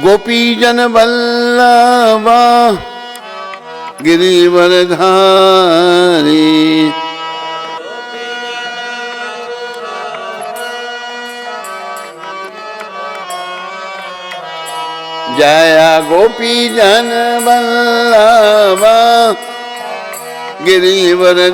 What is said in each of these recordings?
गोपीजन वल्लभा गिरिवरधारी जय गोपीजन वल्लभा गिरिवरधारी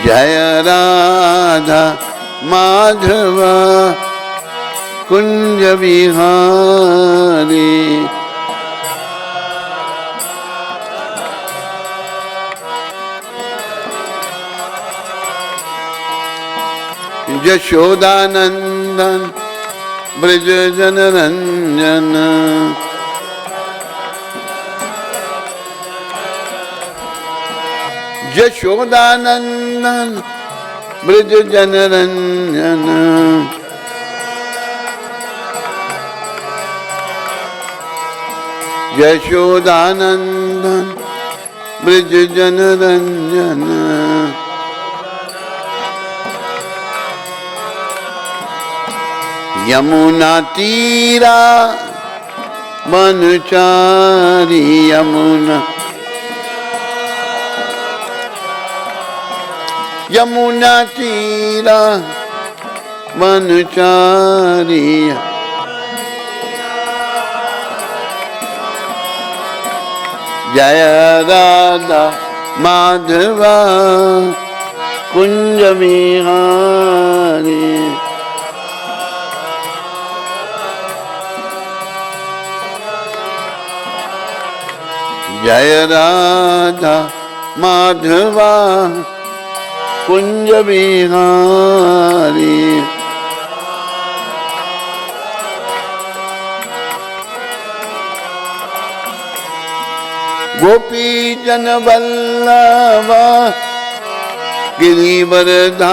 जय राधा माधव कुंज विहारी यशोदानंदन ब्रज जनरंजन यशोदानंदन ब्रज जनरंजन यशोदानंदन ब्रज जनरंजन यमुना तीरा वनचारी यमुना तीरा वनचारी जय राधा माधवा कुंज विहारी जय राधा माधवा कुंज विहारी गोपी जन वल्लभा गिरिवरधारी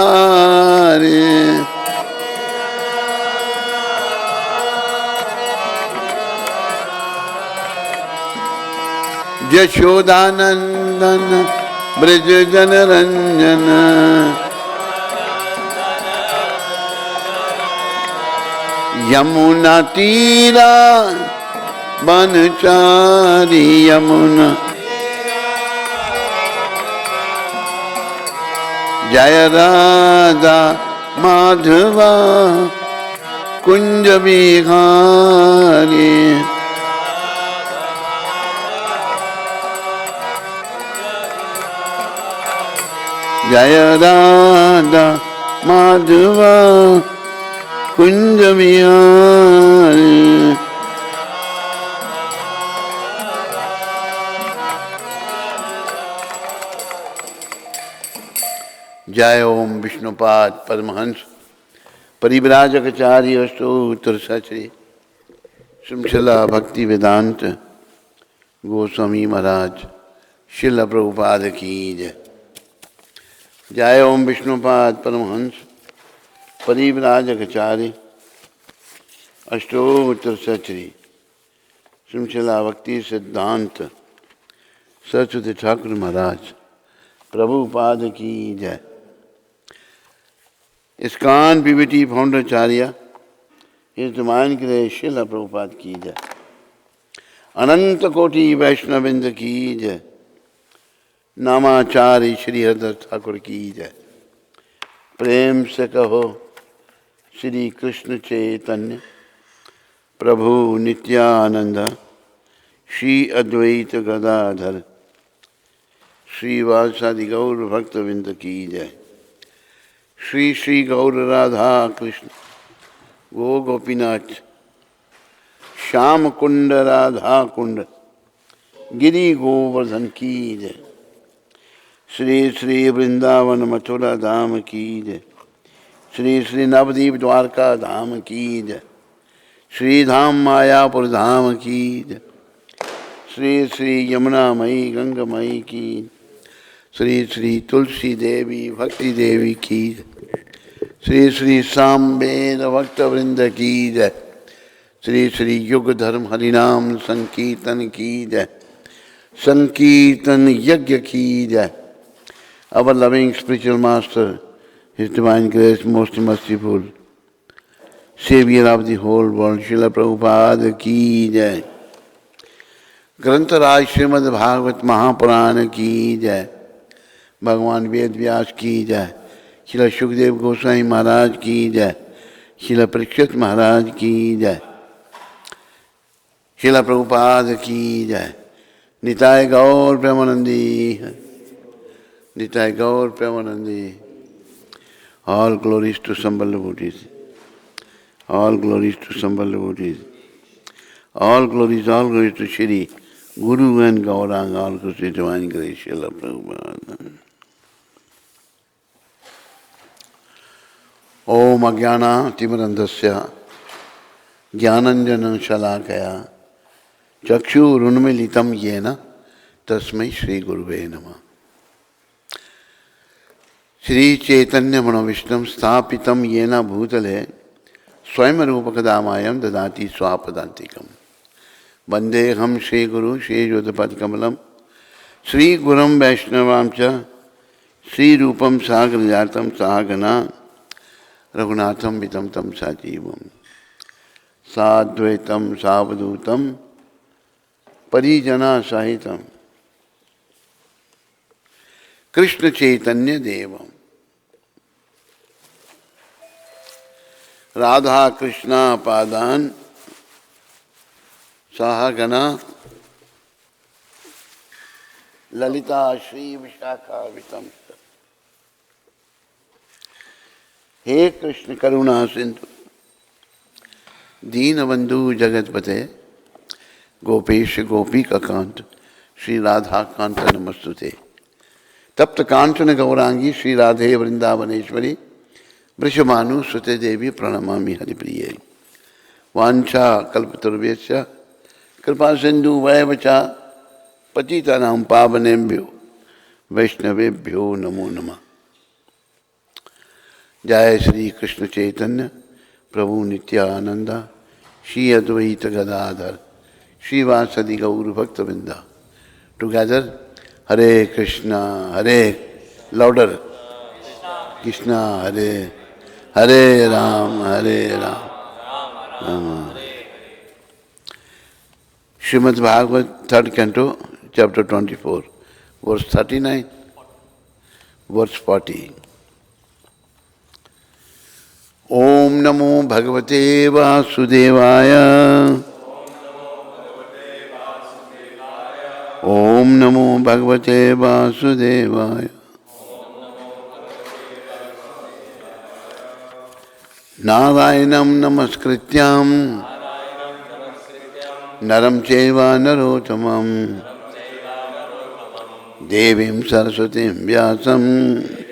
यशोदानंदन ब्रज जनरंजन यमुना तीरा वनचारी यमुना जय राधा माधवा कुंज विहारी जय राधा माधवा कुंज विहारी जय ओम विष्णुपाद परमहंस परिव्राजकाचार्य स्तोत्र सचरी श्रीला भक्ति वेदांत गोस्वामी महाराज श्रील प्रभुपाद की जय। जय ओम विष्णुपाद परमहंस परिव्राजकाचार्य अष्टोत्तर सचरी श्रीला भक्ति सिद्धांत सरस्वती ठाकुर महाराज प्रभुपाद की जय। ISKCON पीवीटी फाउंडराचार्य हितमान के लिए श्रील प्रभुपाद की जय। अनंत कोटि वैष्णविंद की जय। नामाचार्य श्री हरदास ठाकुर की जय। प्रेम से कहो श्री कृष्ण चैतन्य प्रभु नित्यानंद श्री अद्वैत गदाधर श्रीवासादि गौर भक्तविंद की जय। श्री श्री गौर राधा कृष्ण गो गोपीनाथ श्याम कुंड राधा कुंड गिरी गोवर्धन की जय। श्री श्री वृंदावन मथुरा धाम की जय। श्री श्री नवदीप द्वारका धाम की जय। श्री धाम मायापुर धाम की जय। श्री श्री यमुना मई गंगामयी की। श्री श्री तुलसी देवी भक्ति देवी की। Sri Sri Samved Bhakta Vrinda ki jai. Sri Sri Yuga Dharm Harinam Sankirtan ki jai. Sankirtan Yajna ki jai. Our loving spiritual master, His Divine Grace, most merciful, Savior of the whole world, Srila Prabhupada ki jai. ग्रंथराज Shrimad Bhagavat Mahapuran की जय. भगवान वेद व्यास की जय. श्रील सुखदेव गोस्वामी महाराज की जय. श्रील परीक्षित महाराज की जय. श्रील प्रभुपाद की जय. निताय गौर प्रेमानंदी. निताय गौर Premanandi. All glories to Sambal devotees. All glories to Sambal devotees. All glories to Shri Guru and Gaurang, all to Sri Divine Grace, Srila Prabhupada. Om Ajnana Timirandasya Jnananjana Shalakaya Chakshu Runmilitam Yena Tasmai Sri Guruve Namah. Sri Chaitanya Manovishnam Sthapitam Yena Bhutale Swayam Rupakadamayam Dadati Swapadantikam. Vande Ham Shri Guru Shri Jodapad Kamalam Shri Guram Vaishnavamcha Shri Rupam Sagrajatam Sahagana Raghunatham Vitam Tam Sajivam Sadvaitam Savadutam Parijana Sahitam Krishna Chaitanya Devam Radha Krishna Padan Sahagana Lalita Shri Vishakha Vitam. He Krishna Karuna Sindhu Deenabandhu Jagatpate Gopesh Gopika Kant Shri Radha Kanta Namastute Tapta Kantana Gaurangi Shri Radhe Vrindavaneshwari Vrishamanu Sute Devi Pranamami Haripriye Vancha Kalpaturvesya Kripa Sindhu Vayavacha Patitanam Pavanembhyo Vaishnavebhyo Namo Namah. Jai Sri Krishna Chaitanya Prabhu Nityananda Shri Advaita Gadadhar Shri Vasadi Gauru Bhaktavinda. Together, Hare Krishna, Hare, louder, Krishna Hare, Hare Ram, Hare Ram, Rama. Srimad Bhagavad, 3rd Canto, Chapter 24, verse 39, verse 40. Om Namo Bhagavate Vasudevaya. Om Namo Bhagavate Vasudevaya. Narayanam Namaskrityam Naram Cheva Narottamam Devim Saraswatim Vyasam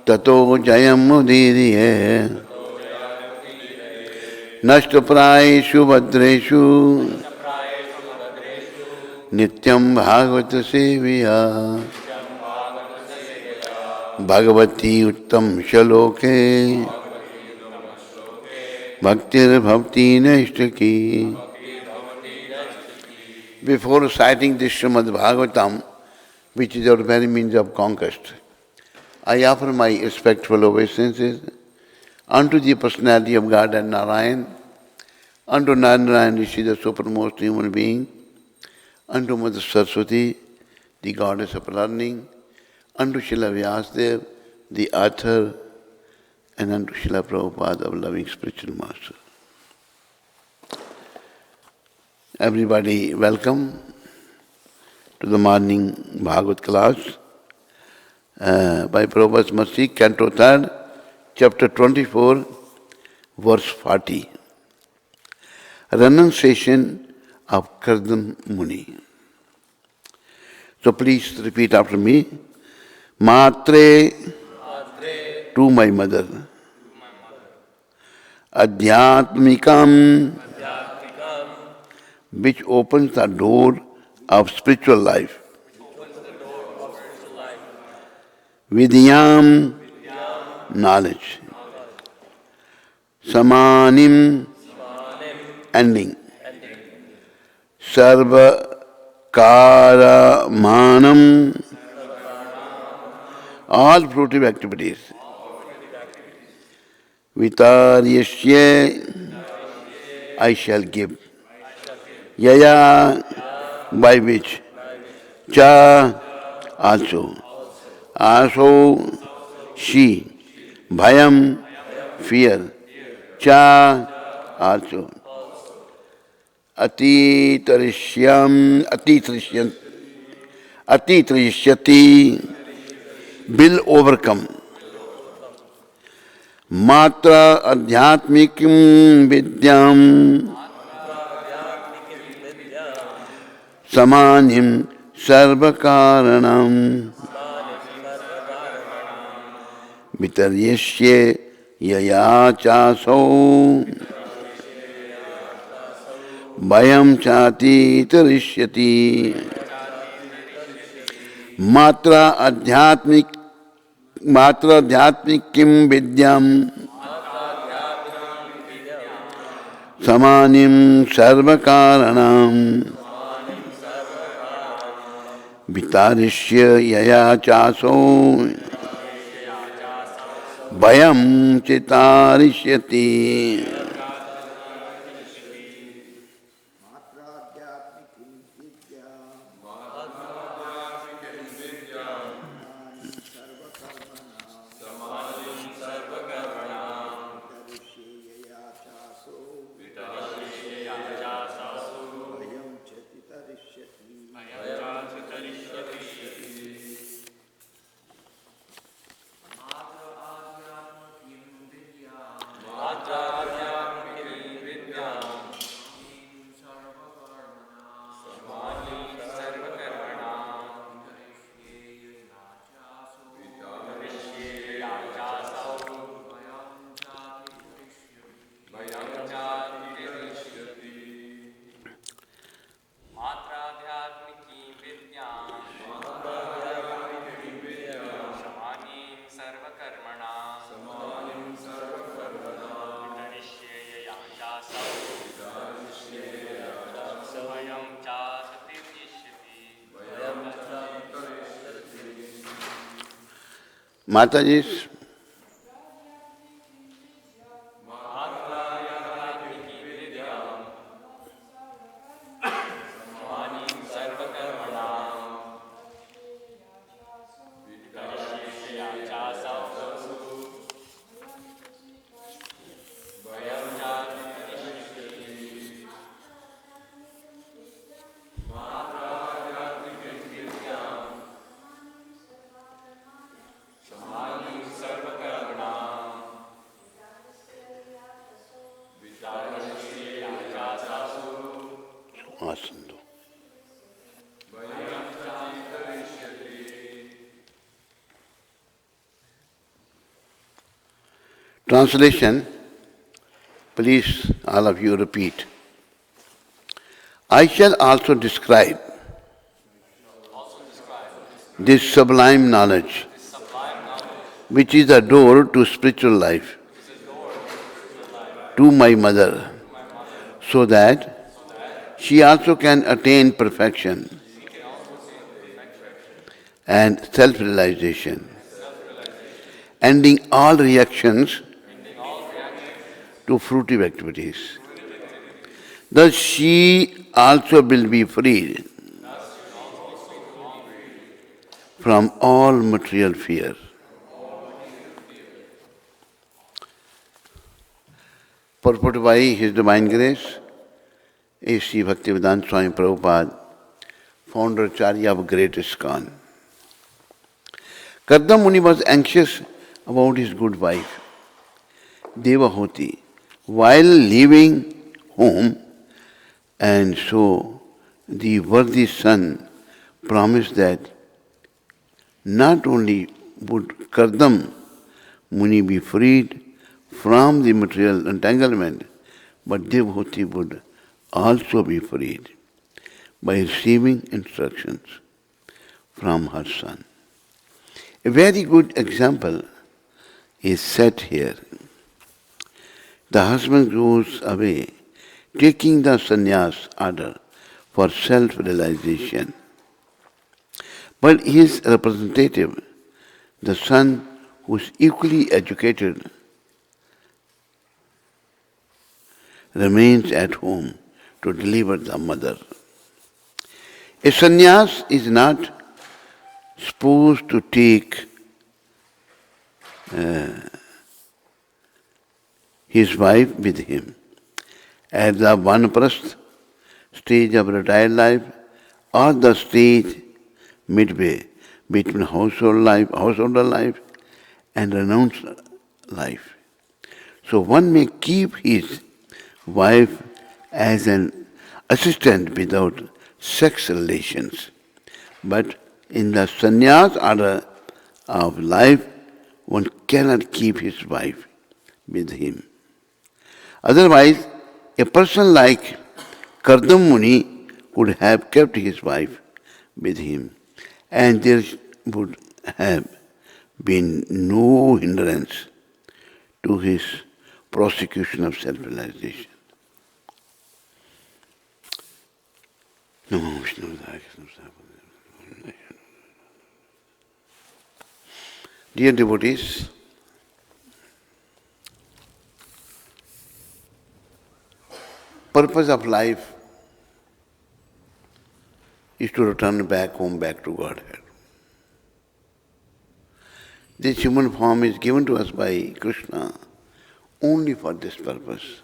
Tato Jayam Mudiriye Nashtaprayeshu Bhadreshu Nityam Bhagavata Seviya Bhagavati Uttam Shaloke Bhaktir Bhavti Naishtaki. Before reciting this Srimad Bhagavatam, which is our very means of conquest, I offer my respectful obeisances unto the personality of God and Narayan, unto Narayan Rishi, the supremest human being, unto Mother Saraswati, the goddess of learning, unto Srila Vyasadeva, the author, and unto Srila Prabhupada, our loving spiritual master. Everybody welcome to the morning Bhagavad class by Prabhupada's mercy, Canto 3rd, Chapter 24, verse 40. Renunciation of Kardan Muni. So please repeat after me. Matre, to my mother. Adhyatmikam, which opens the door of spiritual life. Vidyam, knowledge. Samanim, ending. Sarva kara manam, all fruitive activities. Vitaryasya, I shall give. Yaya, by which. Cha, also. Aso, she. Bhayam, fear. Cha, also. Atitarishyam, atitarishyati, will overcome. Matra adhyatmikim vidyam, samanim sarvakaranam, vitaryasya yaya chaso, Bhayam chati tarishyati. Matra adhyatmik kim vidyam samanim sarvakaranam vitarishya yaya chaso bhayam chitarishyati. Mataji's translation, please all of you repeat. I shall also describe this sublime knowledge, which is the door to spiritual life, to my mother, so that she also can attain perfection and self-realization, ending all reactions to fruitive activities. Thus she also will be freed from all material fear. Purported by His Divine Grace, A.C. Bhaktivedanta Swami Prabhupada, founder Acharya of Great ISKCON. Kardam Muni was anxious about his good wife, Devahoti, while leaving home, and so the worthy son promised that not only would Kardam Muni be freed from the material entanglement, but Devahoti would also be freed by receiving instructions from her son. A very good example is set here. The husband goes away, taking the sannyas order for self-realization. But his representative, the son who is equally educated, remains at home to deliver the mother. A sannyas is not supposed to take his wife with him. At the vanaprastha stage of retired life or the stage midway between householder life and renounced life. So one may keep his wife as an assistant without sex relations. But in the sannyas order of life, one cannot keep his wife with him. Otherwise, a person like Kardam Muni could have kept his wife with him, and there would have been no hindrance to his prosecution of self-realization. Dear devotees, purpose of life is to return back home, back to Godhead. This human form is given to us by Krishna only for this purpose.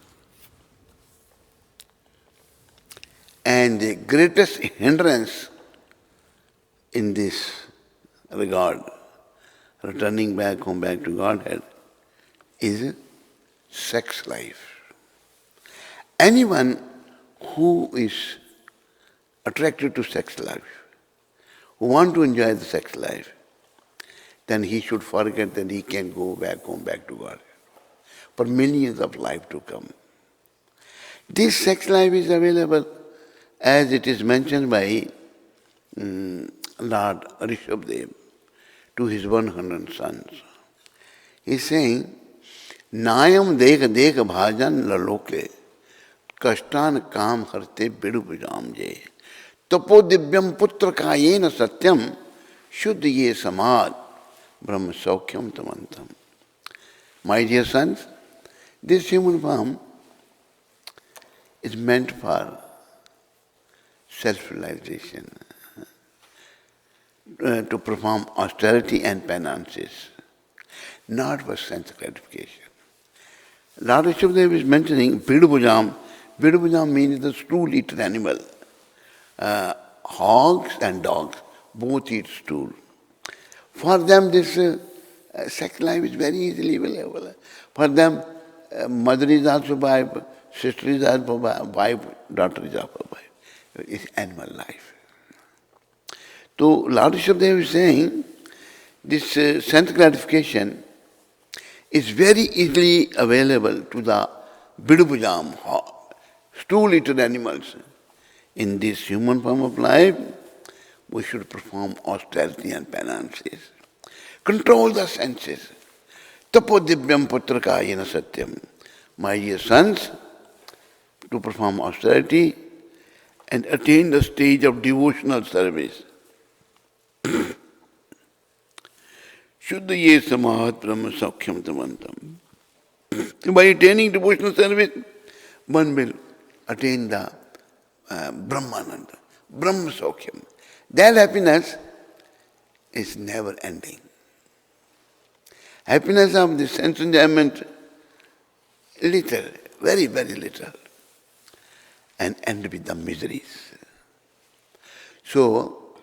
And the greatest hindrance in this regard, returning back home, back to Godhead, is sex life. Anyone who is attracted to sex life, who want to enjoy the sex life, then he should forget that he can go back home, back to God, for millions of life to come. This sex life is available as it is mentioned by Lord Rishabdev to his 100 sons. He is saying, Nayam dekha dekha bhajan laloke kashtan kam harte bidu pujam je tapo divyam putra kayena satyam shuddha ye samad brahma saukyam tamantam. My dear sons, this human form is meant for self-realization, to perform austerity and penances, not for sense gratification. Lord Rishabdev is mentioning Bidubujam. Bidubujam means the stool-eater animal. Hogs and dogs both eat stool. For them this sex life is very easily available. For them mother is also wife, sister is also wife, daughter is also wife. It's animal life. So Lord Rishabdev is saying this sense gratification is very easily available to the bidubujam, stool-eater animals. In this human form of life, we should perform austerity and penances. Control the senses. Tapo divyam putraka yena satyam. My dear sons, to perform austerity and attain the stage of devotional service. Shuddha ye samad brahma saukyam tamantam. By attaining devotional service, one will attain the Brahmananda, Brahma Saukyam. That happiness is never ending. Happiness of the sense enjoyment, little, very, very little, and end with the miseries. So,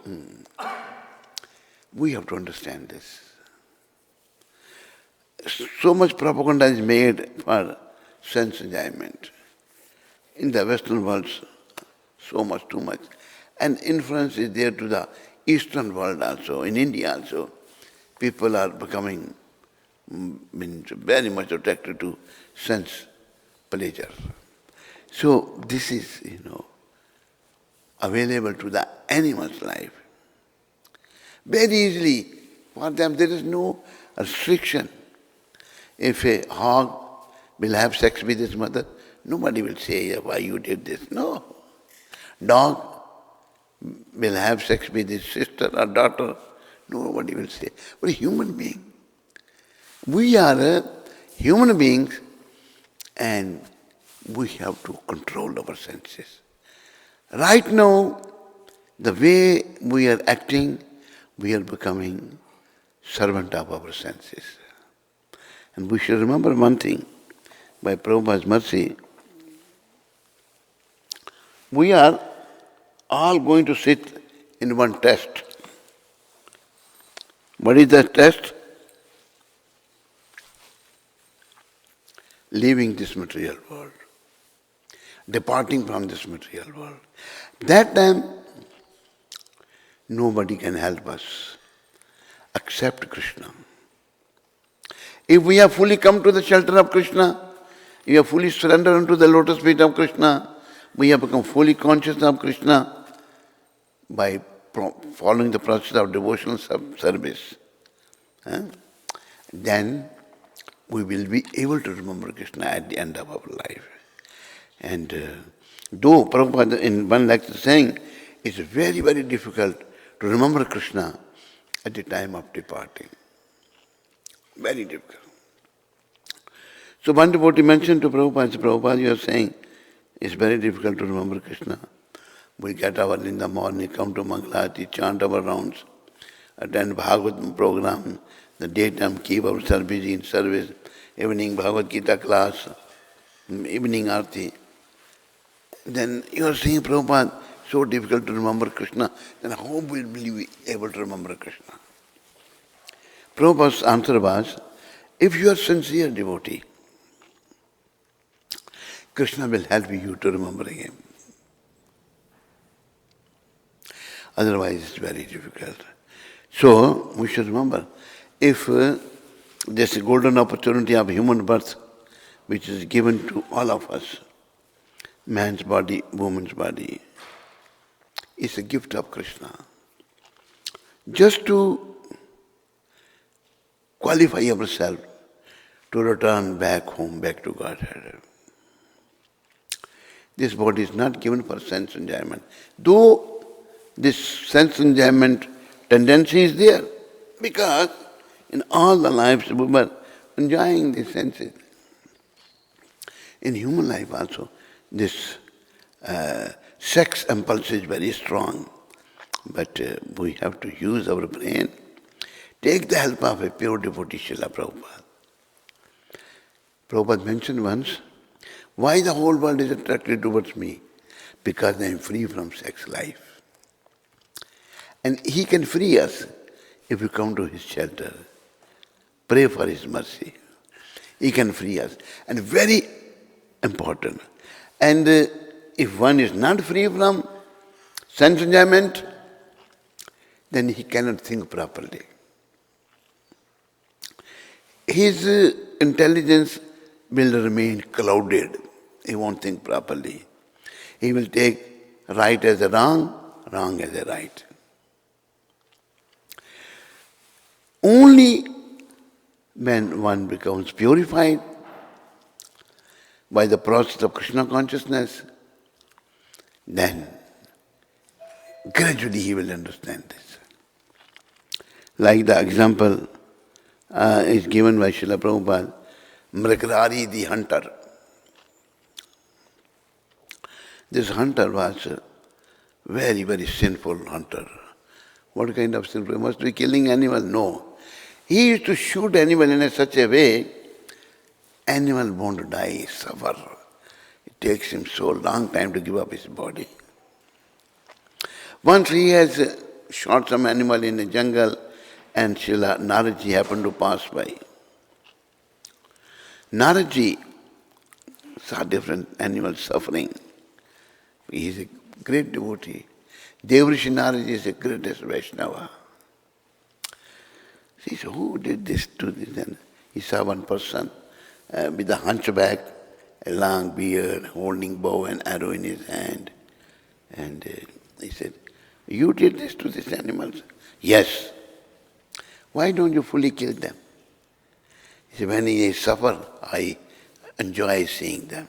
we have to understand this. So much propaganda is made for sense enjoyment. In the Western world, so much, too much. And influence is there to the Eastern world also, in India also. People are becoming very much attracted to sense pleasure. So this is, available to the animal's life. Very easily, for them there is no restriction. If a hog will have sex with his mother, nobody will say, why you did this. No. Dog will have sex with his sister or daughter, nobody will say. But a human being. We are human beings and we have to control our senses. Right now, the way we are acting, we are becoming servant of our senses. And we should remember one thing, by Prabhupada's mercy, we are all going to sit in one test. What is that test? Leaving this material world, departing from this material world. That time, nobody can help us except Krishna. If we have fully come to the shelter of Krishna, we have fully surrendered unto the lotus feet of Krishna, we have become fully conscious of Krishna by following the process of devotional service, then we will be able to remember Krishna at the end of our life. And though Prabhupada in one lecture saying, it's very, very difficult to remember Krishna at the time of departing. Very difficult. So one devotee mentioned to Prabhupada, Prabhupada, you are saying, it's very difficult to remember Krishna. We get up in the morning, come to Mangalati, chant our rounds, attend Bhagavad program, the daytime keep ourselves busy in service, evening Bhagavad Gita class, evening Aarti. Then you are saying, Prabhupada, so difficult to remember Krishna, then how will we be able to remember Krishna? Prabhupada's answer was, if you are sincere devotee, Krishna will help you to remember Him. Otherwise it's very difficult. So we should remember, if there's a golden opportunity of human birth which is given to all of us, man's body, woman's body, it's a gift of Krishna. Just to qualify ourselves to return back home, back to Godhead. This body is not given for sense enjoyment. Though this sense enjoyment tendency is there, because in all the lives we were enjoying the senses. In human life also, this sex impulse is very strong, but we have to use our brain. Take the help of a pure devotee, Srila Prabhupada. Prabhupada mentioned once, why the whole world is attracted towards me? Because I am free from sex life. And He can free us if we come to His shelter. Pray for His mercy. He can free us. And very important. And if one is not free from sense enjoyment, then he cannot think properly. His intelligence will remain clouded. He won't think properly. He will take right as a wrong, wrong as a right. Only when one becomes purified by the process of Krishna consciousness, then gradually he will understand this. Like the example is given by Srila Prabhupada, Mrigadhari the hunter. This hunter was a very, very sinful hunter. What kind of sinful? He must be killing animal? No. He used to shoot animal in such a way, animal won't die, suffer. It takes him so long time to give up his body. Once he has shot some animal in the jungle and Srila Naradji happened to pass by. Naradji saw different animals suffering. He is a great devotee. Devrishi Naradji is the greatest Vaishnava. He said, who did this to this? And he saw one person with a hunchback, a long beard, holding bow and arrow in his hand. And he said, you did this to these animals? Yes. Why don't you fully kill them? He said, when they suffer, I enjoy seeing them.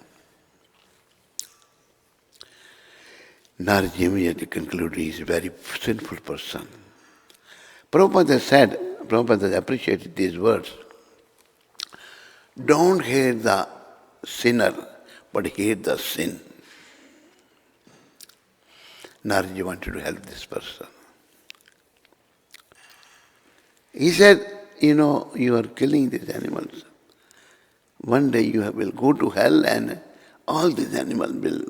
Naradji immediately concluded he is a very sinful person. Prabhupada appreciated these words. Don't hate the sinner, but hate the sin. Naradji wanted to help this person. He said, you are killing these animals. One day you will go to hell and all these animals will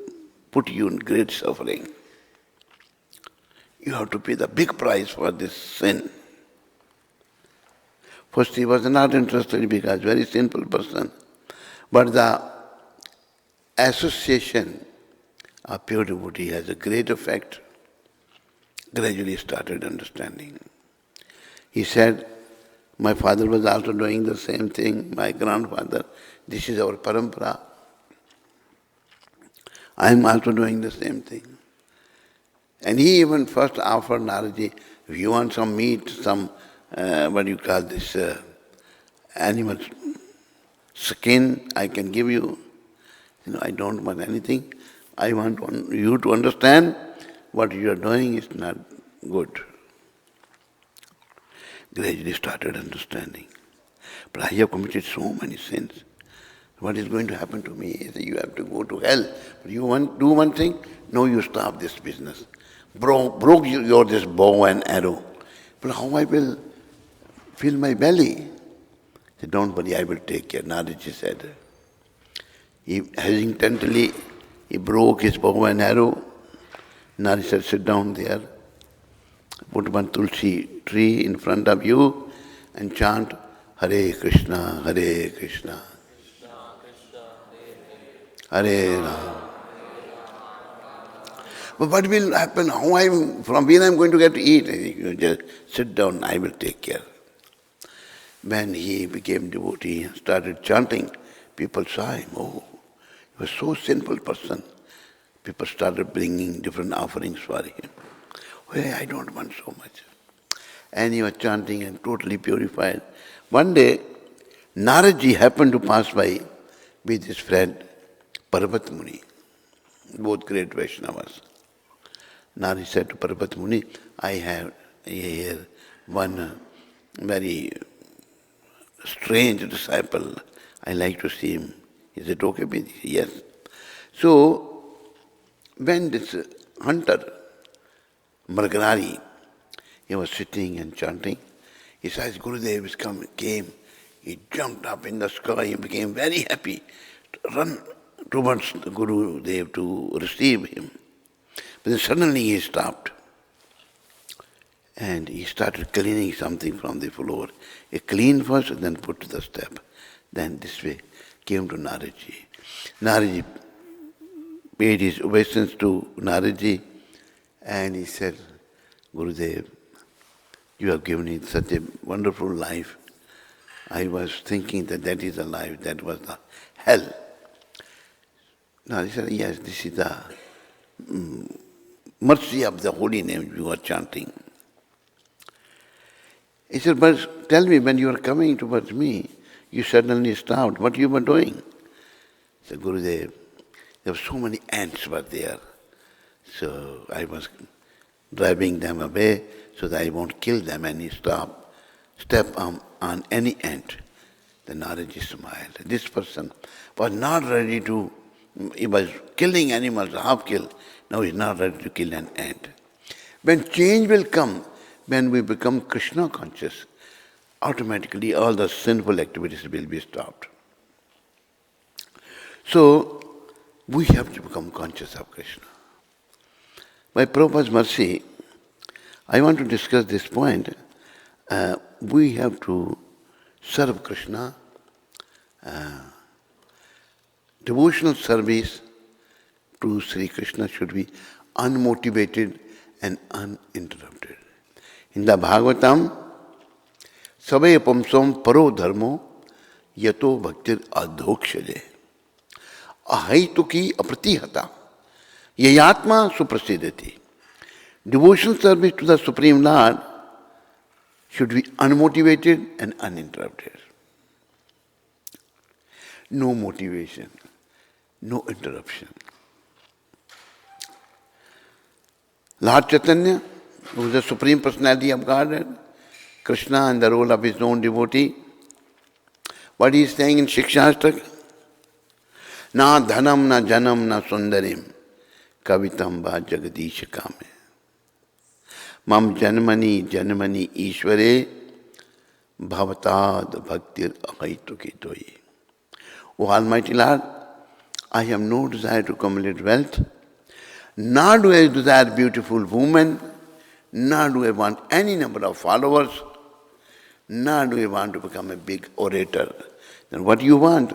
put you in great suffering. You have to pay the big price for this sin. First he was not interested because very simple person. But the association of pure devotee has a great effect. Gradually started understanding. He said, my father was also doing the same thing, my grandfather. This is our parampara. I am also doing the same thing. And he even first offered Naradji, if you want some meat, some, animal skin, I can give you. I don't want anything. I want you to understand what you are doing is not good. Gradually started understanding. But I have committed so many sins. What is going to happen to me is that you have to go to hell. But you want do one thing? No, you stop this business. Broke your this bow and arrow. But how I will fill my belly? He said, don't worry, I will take care. Naradji said. He hesitantly, he broke his bow and arrow. Naradji said, sit down there. Put one tulsi tree in front of you and chant Hare Krishna, Hare Krishna, Hare Rama. But what will happen? From where I am going to get to eat? You just sit down, I will take care. When he became devotee and started chanting, people saw him. Oh, he was so sinful person. People started bringing different offerings for him. Well, I don't want so much. And he was chanting and totally purified. One day, Naradji happened to pass by with his friend Parvat Muni, both great Vaishnavas. Naradji said to Parvat Muni, I have here one very strange disciple. I like to see him. Is it okay with you? Yes. So, when this hunter, Margarari, he was sitting and chanting. He says, Gurudev came. He jumped up in the sky. He became very happy to run towards the Gurudev to receive him. But then suddenly he stopped. And he started cleaning something from the floor. He cleaned first and then put to the step. Then this way came to Naradji. Naradji paid his obeisance to Naradji. And he said, Gurudev, you have given me such a wonderful life. I was thinking that is a life, that was the hell. Now he said, yes, this is the mercy of the holy name you are chanting. He said, but tell me, when you were coming towards me, you suddenly stopped. What you were doing? He said, Gurudev, there were so many ants were there. So I was driving them away so that I won't kill them, and he step on any ant. Then Naradji smiled. This person was not ready to, he was killing animals, half kill. Now he's not ready to kill an ant. When change will come, when we become Krishna conscious, automatically all the sinful activities will be stopped. So we have to become conscious of Krishna. By Prabhupada's mercy, I want to discuss this point. We have to serve Krishna. Devotional service to Sri Krishna should be unmotivated and uninterrupted. In the Bhagavatam, Sabe pamsam paro dharmo yato bhaktir adhokshaje ahaituki apratihata yayatma suprasidati. Devotional service to the Supreme Lord should be unmotivated and uninterrupted. no motivation, no interruption. Lord Chaitanya, who is the Supreme Personality of Godhead, Krishna in the role of his own devotee, what he is saying in Shikshastak? Na dhanam, na janam, na sundarim, kavitam va jagadish kame. Mam janmani janmani ishvare, bhavatad bhaktir akaitokitoi. O Almighty Lord, I have no desire to accumulate wealth, nor do I desire beautiful women, nor do I want any number of followers, nor do I want to become a big orator. Then what do you want?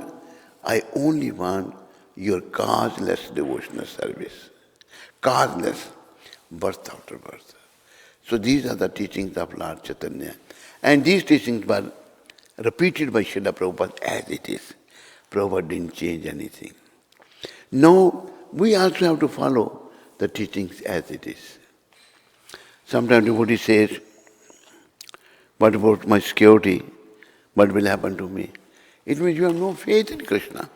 I only want your causeless devotional service. Causeless, birth after birth. So these are the teachings of Lord Chaitanya. And these teachings were repeated by Srila Prabhupada as it is. Prabhupada didn't change anything. Now, we also have to follow the teachings as it is. Sometimes devotee says, what about my security? What will happen to me? It means you have no faith in Krishna.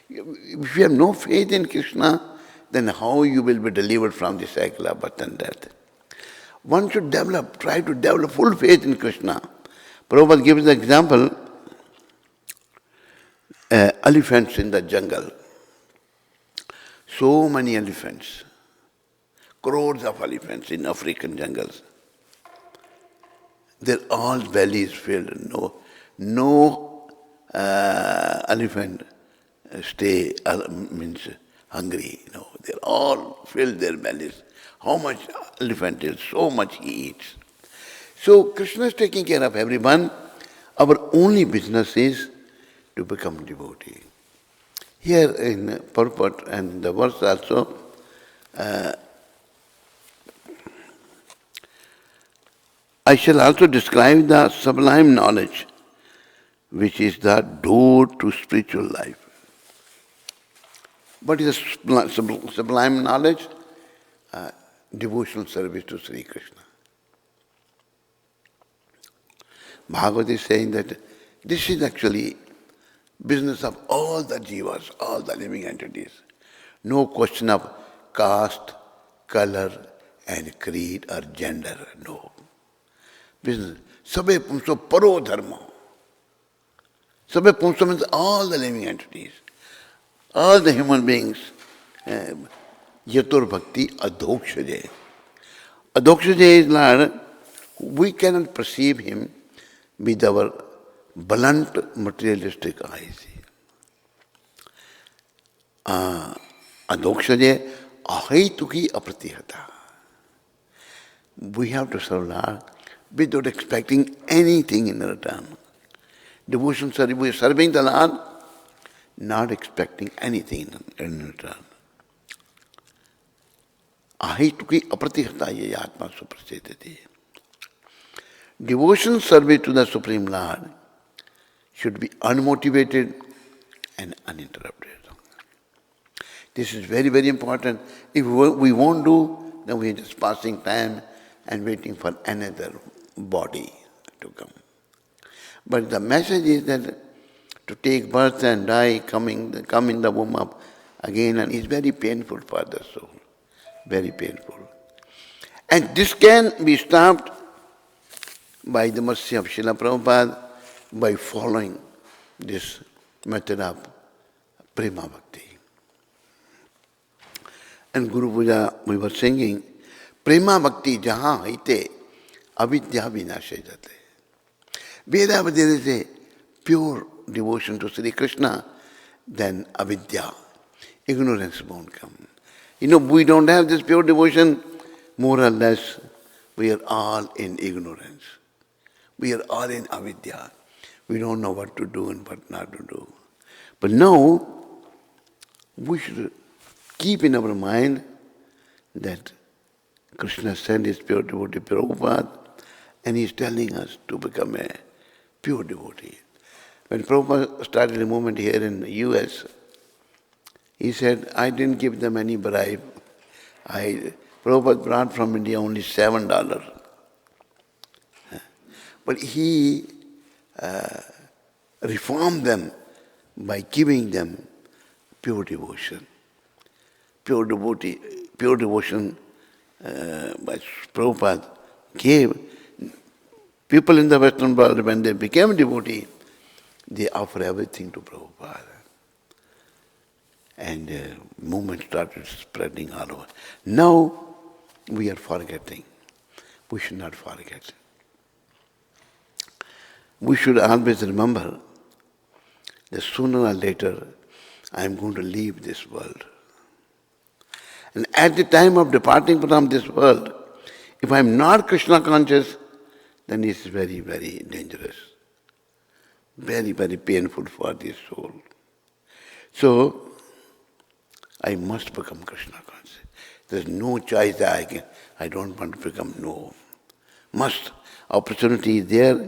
If you have no faith in Krishna, then how you will be delivered from the cycle of birth and death? One should try to develop full faith in Krishna. Prabhupada gives the example, elephants in the jungle. So many elephants, crores of elephants in African jungles. Their all bellies filled. No elephant means hungry. No, they're all filled their bellies. How much elephant is, so much he eats. So Krishna is taking care of everyone. Our only business is to become devotee. Here in purport and the verse also, I shall also describe the sublime knowledge, which is the door to spiritual life. What is the sublime knowledge? Devotional service to Sri Krishna. Bhagavad is saying that this is actually business of all the jivas, all the living entities. No question of caste, color, and creed or gender. No. Business. Sabe pumso paro dharma. Sabe pumso means all the living entities, all the human beings. Yatur bhakti adhokshaje. Adhokshaje is Lord, we cannot perceive him with our blunt materialistic eyes. Adhokshaje ahaituki apratihata. We have to serve Lord without expecting anything in return. Devotion service, we are serving the Lord, not expecting anything in return. Ahituki apratihata ye atma suprasiddhati. Devotion service to the Supreme Lord should be unmotivated and uninterrupted. This is very, very important. If we won't do, then we are just passing time and waiting for another body to come. But the message is that to take birth and die, come in the womb up again, and is very painful for the soul. Very painful. And this can be stopped by the mercy of Srila Prabhupada, by following this method of Prema Bhakti. And Guru Puja, we were singing, Prema Bhakti jahan haite, avidya vinashe jate. Wherever there is a pure devotion to Sri Krishna, then avidya, ignorance won't come. We don't have this pure devotion, more or less, we are all in ignorance. We are all in avidya. We don't know what to do and what not to do. But now, we should keep in our mind that Krishna sent his pure devotee Prabhupada, and he is telling us to become a pure devotee. When Prabhupada started a movement here in the US, he said, I didn't give them any bribe. Prabhupada brought from India only $7. But he reformed them by giving them pure devotion. Pure devotion by Prabhupada gave people in the Western world, when they became devotee, they offer everything to Prabhupada. And movement started spreading all over. Now we are forgetting. We should not forget. We should always remember that sooner or later I am going to leave this world. And at the time of departing from this world, if I am not Krishna conscious, then it's very, very dangerous. Very, very painful for the soul. So, I must become Krishna conscious. There's no choice that I don't want to become. No. Must. Opportunity there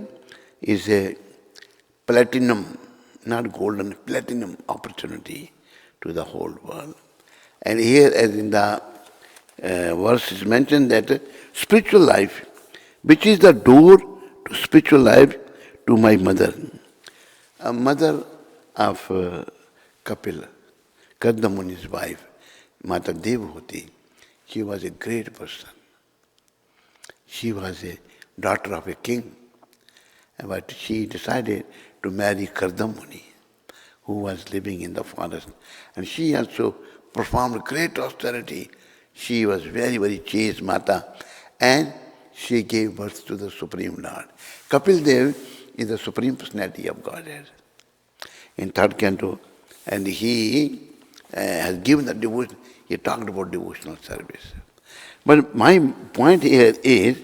is a platinum, not golden, platinum opportunity to the whole world. And here, as in the verse is mentioned, that spiritual life, which is the door to spiritual life, to my mother. A mother of Kapil, Kardamuni's wife, Mata Devhuti, she was a great person. She was a daughter of a king, but she decided to marry Kardamuni, who was living in the forest. And she also performed great austerity. She was very, very chaste Mata, and she gave birth to the Supreme Lord. Kapil Dev is the Supreme Personality of Godhead in third canto, and he has given the devotion. He talked about devotional service. But my point here is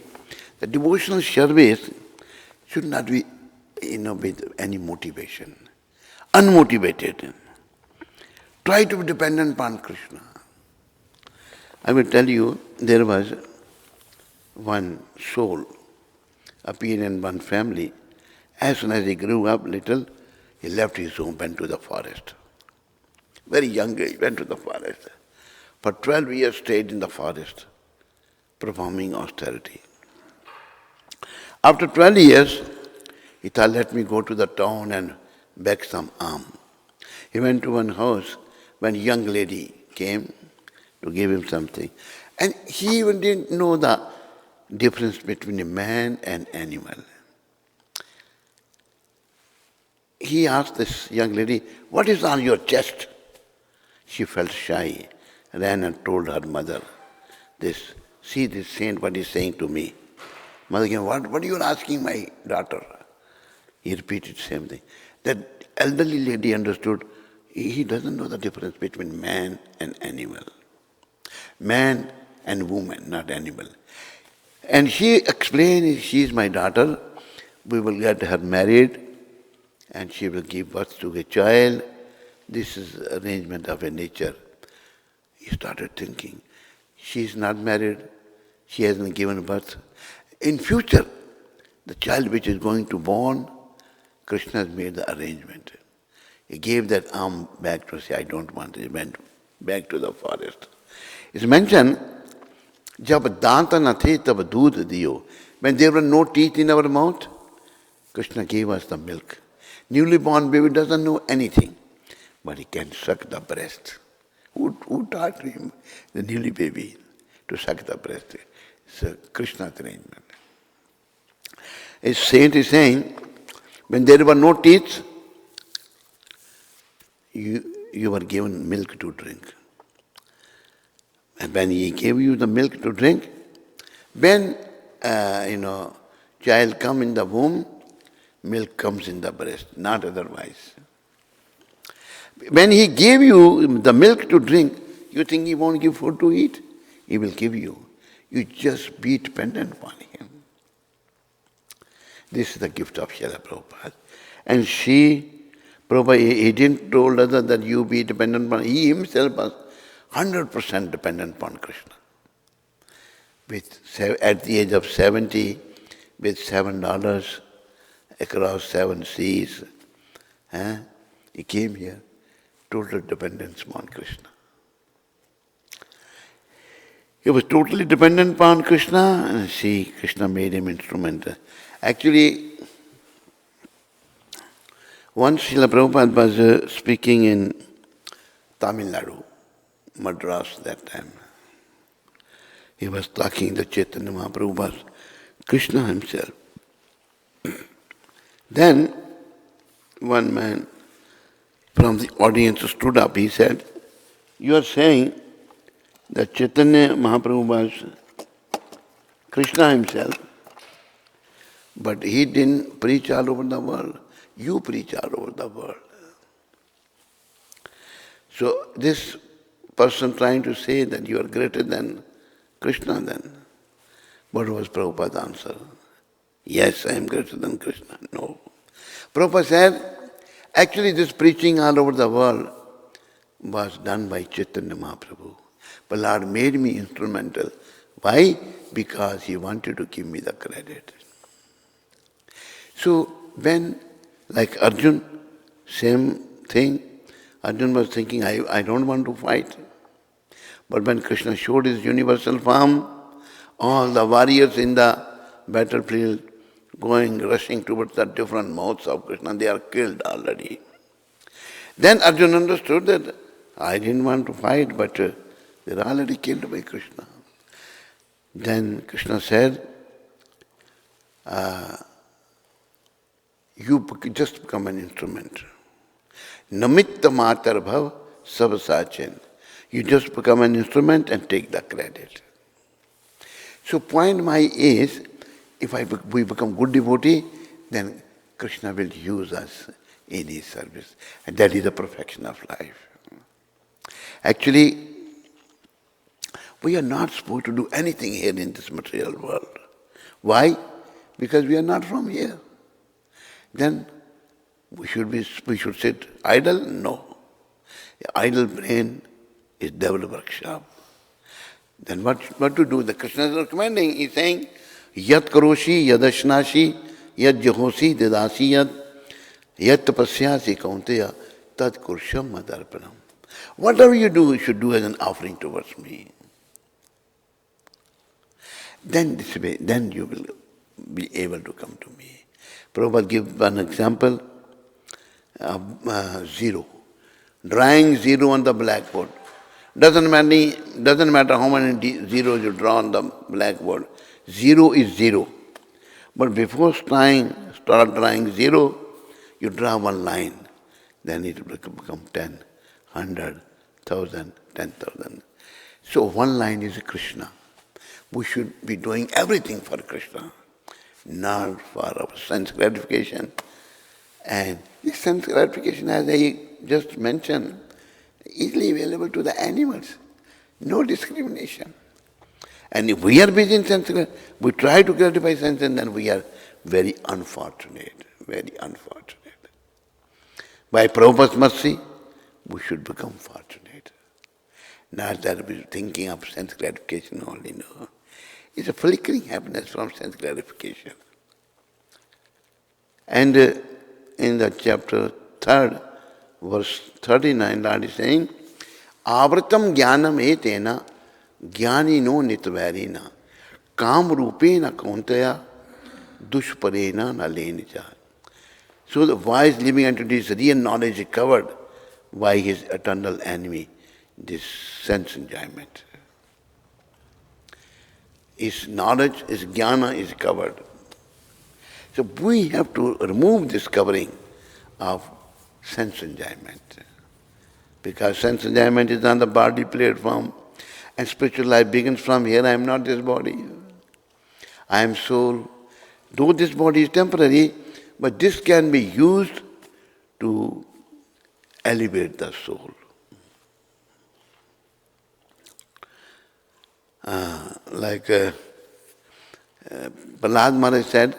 that devotional service should not be, with any motivation. Unmotivated. Try to be dependent upon Krishna. I will tell you, there was one soul appeared in one family. As soon as he grew up little, he left his home, went to the forest. Very young age, went to the forest. For 12 years stayed in the forest, performing austerity. After 12 years, he thought, let me go to the town and beg some alms. He went to one house when a young lady came to give him something. And he even didn't know the difference between a man and animal. He asked this young lady, what is on your chest? She felt shy, ran and told her mother, see this saint, what he's saying to me. Mother came, what are you asking my daughter? He repeated the same thing. That elderly lady understood, he doesn't know the difference between man and animal. Man and woman, not animal. And she explained, she is my daughter, we will get her married, and she will give birth to a child. This is arrangement of a nature. He started thinking, she is not married, she hasn't given birth. In future, the child which is going to born, Krishna has made the arrangement. He gave that arm back to say, I don't want it. He went back to the forest. It's mentioned, Jab danta na the tab doodh diyo. When there were no teeth in our mouth, Krishna gave us the milk. Newly born baby doesn't know anything, but he can suck the breast. Who taught him, the newly baby, to suck the breast? It's a Krishna's arrangement. A saint is saying, when there were no teeth, you were given milk to drink. And when he gave you the milk to drink, when child come in the womb, milk comes in the breast, not otherwise. When he gave you the milk to drink, you think he won't give food to eat? He will give you. You just be dependent upon him. This is the gift of Srila Prabhupada. And Prabhupada, he didn't told others that you be dependent upon, he himself was 100% dependent upon Krishna. At the age of 70, with $7 across 7 seas, he came here, total dependence upon Krishna. He was totally dependent upon Krishna, and Krishna made him instrument. Actually, Once Srila Prabhupada was speaking in Tamil Nadu, Madras that time. He was talking to Chaitanya Mahaprabhu was Krishna himself. Then one man from the audience stood up. He said, "You are saying that Chaitanya Mahaprabhu was Krishna himself, but he didn't preach all over the world. You preach all over the world." So this person trying to say that you are greater than Krishna then. What was Prabhupada's answer? Yes, I am greater than Krishna. No. Prabhupada said, actually this preaching all over the world was done by Chaitanya Mahaprabhu. But Lord made me instrumental. Why? Because he wanted to give me the credit. So when, like Arjun, same thing, Arjun was thinking, I don't want to fight. But when Krishna showed his universal form, all the warriors in the battlefield rushing towards the different mouths of Krishna, they are killed already. Then Arjuna understood that I didn't want to fight, but they are already killed by Krishna. Then Krishna said, you just become an instrument. Namitta matar bhav sab sachin. You just become an instrument and take the credit. So point my is, if we become good devotee, then Krishna will use us in his service. And that is the perfection of life. Actually, we are not supposed to do anything here in this material world. Why? Because we are not from here. Then we should sit idle? No. Idle brain is devil workshop. Then what to do? The Krishna is recommending. He is saying, Yat karoshi, yadashnashi, yad jahosi, dadasi yad, yat tapasyasi kaunteya, tad kursham madarpanam. Whatever you do, you should do as an offering towards me. Then this way, then you will be able to come to me. Prabhupada gives one example of zero. Drawing zero on the blackboard. Doesn't matter how many zeros you draw on the blackboard. Zero is zero. But before start drawing zero, you draw one line. Then it will become 10, 100, 1,000, 10,000. So one line is Krishna. We should be doing everything for Krishna, not for our sense gratification. And this sense gratification, as I just mentioned, easily available to the animals. No discrimination. And if we are busy in sense, we try to gratify sense, and then we are very unfortunate, very unfortunate. By Prabhupada's mercy, we should become fortunate. Not that we're thinking of sense gratification only, no. It's a flickering happiness from sense gratification. And in the chapter 3, verse 39, Lord is saying, Avratam jnanam etena jnanino nitvarena kam rupena kauntaya dushparena nalenija. So the wise living entity's real knowledge is covered by his eternal enemy, this sense enjoyment. His knowledge, his jnana is covered. So we have to remove this covering of sense enjoyment. Because sense enjoyment is on the body platform, and spiritual life begins from here. I am not this body. I am soul. Though this body is temporary, but this can be used to elevate the soul. Like Prahlad Maharaj said,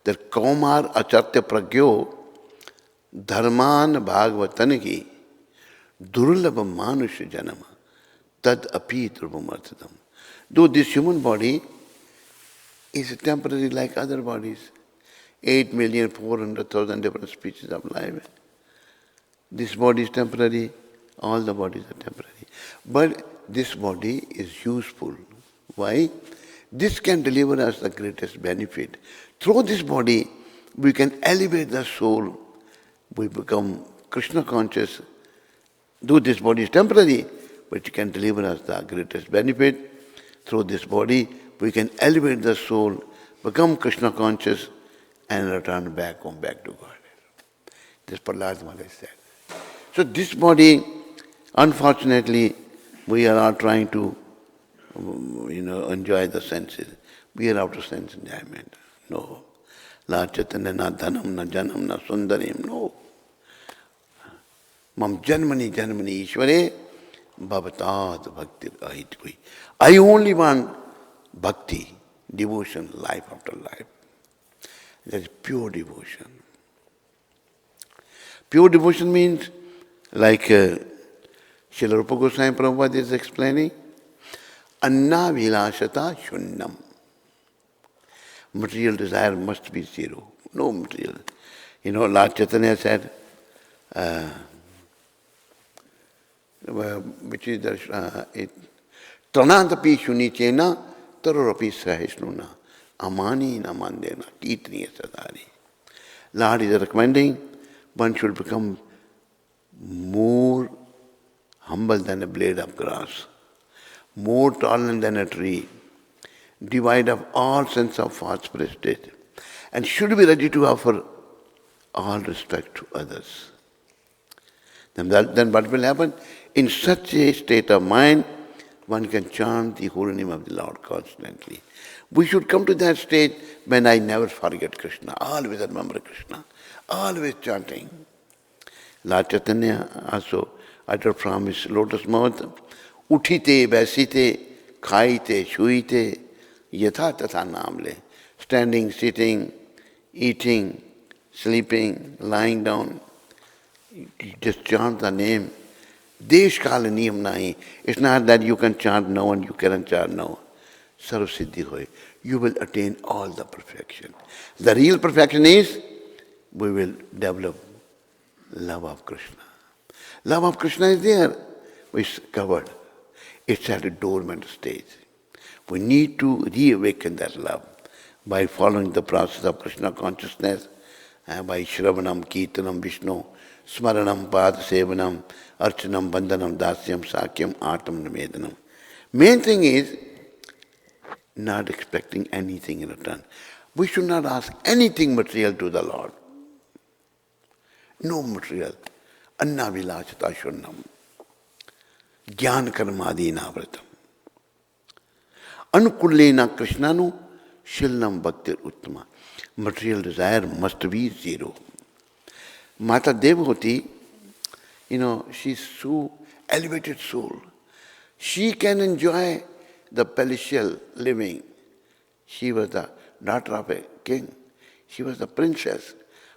that Kaumar achartya pragyo dharman bhagavatan ki durlabha manusya janama tad api druphamarthadam. Though this human body is temporary like other bodies, 8,400,000 different species of life. This body is temporary, all the bodies are temporary. But this body is useful. Why? This can deliver us the greatest benefit. Through this body, we can elevate the soul we become Krishna conscious, though this body is temporary, but it can deliver us the greatest benefit. Through this body, we can elevate the soul, become Krishna conscious, and return back home, back to God. This Prahlad Maharaj said. So this body, unfortunately, we are all trying to, enjoy the senses. We are after sense enjoyment. No. La Chaitanya na dhanam na janam na sundarim. No. Mam janmani janmani ishvare bhavatad bhaktir ahit koi. I only want bhakti, devotion, life after life. That is pure devotion. Pure devotion means, like Srila Rupa Goswami Prabhupada is explaining, anna vilashata shunnam. Material desire must be zero. No material. Lord Chaitanya said, which is the Tranantapi shunichena tarorapi sahisnuna amani namandena kitniya sadari. Lord is recommending one should become more humble than a blade of grass, more tolerant than a tree, devoid of all sense of false prestige, and should be ready to offer all respect to others. Then what will happen? In such a state of mind, one can chant the holy name of the Lord constantly. We should come to that state when I never forget Krishna, always remember Krishna, always chanting. Lord Chaitanya also uttered from his lotus mouth, Uthite, Vaisite, Khaite, Shuite, Yatha Tatha Namle. Standing, sitting, eating, sleeping, lying down. You just chant the name. Desh Kala Niyam Nahi. It's not that you can chant now and you cannot chant now. Sarv Siddhi Hoy. You will attain all the perfection. The real perfection is, we will develop love of Krishna. Love of Krishna is there. It's covered. It's at a dormant stage. We need to reawaken that love by following the process of Krishna consciousness, by Shravanam, Kirtanam, Vishnu, Smaranam, Pad Sevanam, Archanam, Bandhanam, Dasyam, Sakyam, Artam, Nivedanam. Main thing is not expecting anything in return. We should not ask anything material to the Lord. No material. Anna vilachata shunnam. Jnana karmadi navratam. Anukullena krishnanu shilnam bhaktir uttama. Material desire must be zero. Mata Devahoti, she's so elevated soul. She can enjoy the palatial living. She was the daughter of a king. She was the princess.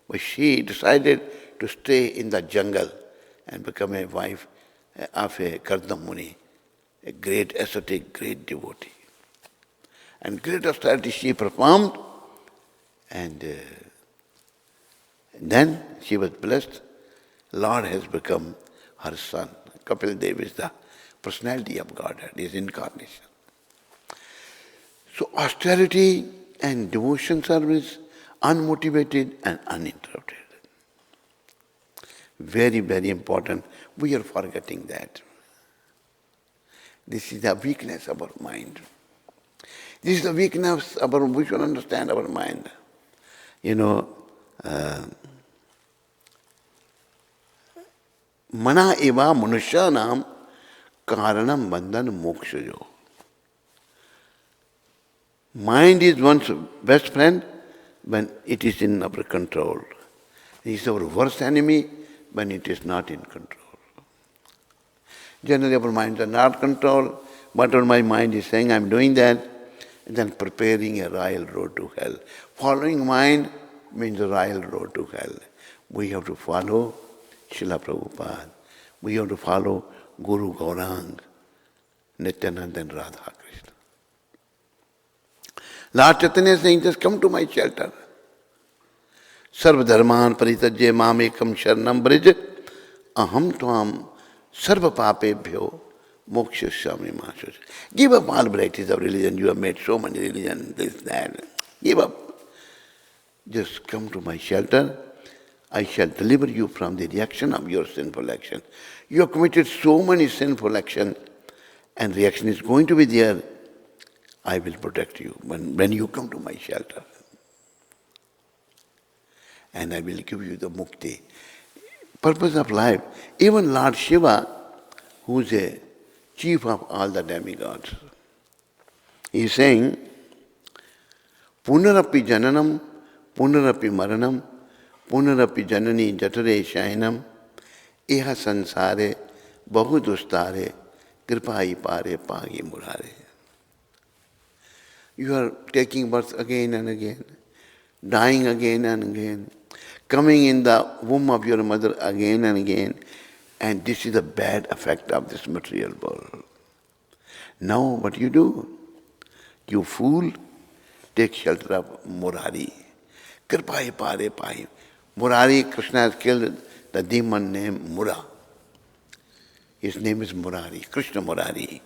But she decided to stay in the jungle and become a wife of a Kardam Muni, a great ascetic, great devotee. And great austerity she performed, and then she was blessed. Lord has become her son. Kapil Dev is the personality of Godhead, his incarnation. So austerity and devotion service, unmotivated and uninterrupted. Very, very important. We are forgetting that. This is the weakness of our mind. This is the weakness of our, we should understand our mind. Mana eva manusyanam karanam bandhan mokshayo. Mind is one's best friend when it is in our control. It is our worst enemy when it is not in control. Generally our minds are not controlled. Whatever my mind is saying, I am doing that, and then preparing a royal road to hell. Following mind means a royal road to hell. We have to follow Srila Prabhupada. We have to follow Guru Gaurang, Nityananda and Radha Krishna. Lord Chaitanya is saying, just come to my shelter. Sarva dharman paritajya mamekam sharanam brij aham tvam sarva papebhyo mokshasyami mashush. Give up all varieties of religion. You have made so many religions, this, that. Give up. Just come to my shelter. I shall deliver you from the reaction of your sinful action. You have committed so many sinful actions, and reaction is going to be there. I will protect you when you come to my shelter. And I will give you the mukti. Purpose of life. Even Lord Shiva, who is a chief of all the demigods, he is saying, Punarapi jananam, punarapi maranam, punarapi janani jatare shayanam, iha sansare, bahudustare, kripai pare pagi murare. You are taking birth again and again, dying again and again, coming in the womb of your mother again and again, and this is the bad effect of this material world. Now what you do? You fool, take shelter of Murari. Kripai pare pai. Murari, Krishna has killed the demon named Mura. His name is Murari, Krishna Murari.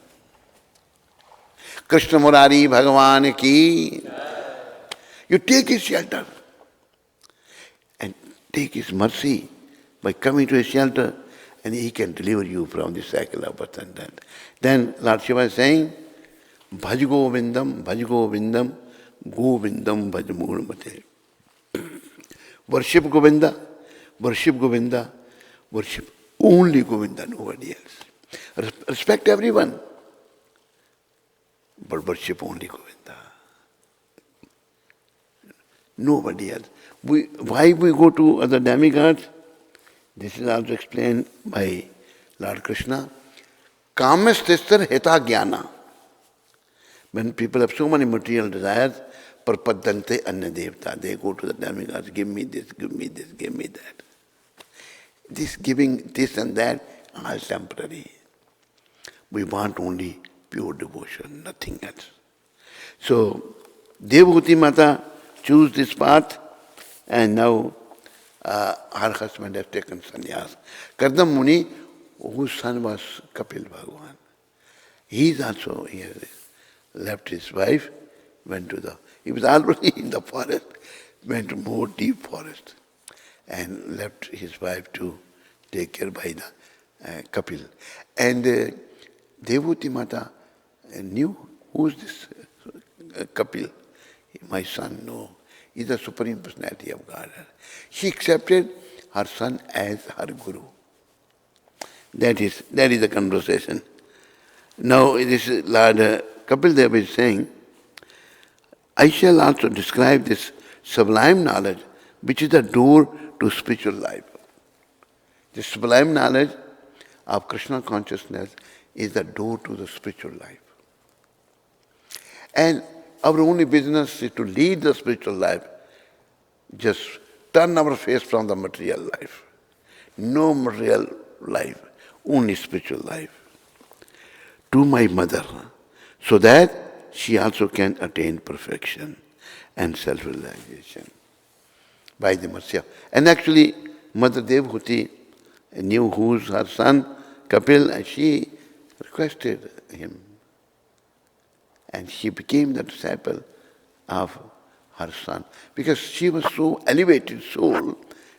Krishna Murari Bhagavan ki. You take his shelter and take his mercy by coming to his shelter, and he can deliver you from the cycle of birth and death. Then Lord Shiva is saying, Bhaj Govindam, Govindam Bhaj Murmate. Worship Govinda, worship Govinda, worship only Govinda, nobody else. Respect everyone, but worship only Govinda. Nobody else. Why we go to other demigods? This is also explained by Lord Krishna. Kamastistar heta jnana. When people have so many material desires, parpadante anya devta, they go to the demigods, give me this, give me this, give me that. This giving this and that, all temporary. We want only pure devotion, nothing else. So, Devhuti Mata choose this path, and now her husband has taken sannyas. Kardam Muni, whose son was Kapil Bhagavan, he has left his wife, he was already in the forest, went to more deep forest, and left his wife to take care by the Kapil. And Devhuti Mata knew, who's this Kapil? My son, no. He's the Supreme Personality of God. She accepted her son as her Guru. That is the conversation. Now, this Lord Kapil Dev is saying, I shall also describe this sublime knowledge, which is the door to spiritual life. The sublime knowledge of Krishna consciousness is the door to the spiritual life. And our only business is to lead the spiritual life. Just turn our face from the material life. No material life, only spiritual life. To my mother, so that she also can attain perfection and self-realization by the mercy of. And actually, Mother Devhuti knew who's her son, Kapil, and she requested him. And she became the disciple of her son. Because she was so elevated soul,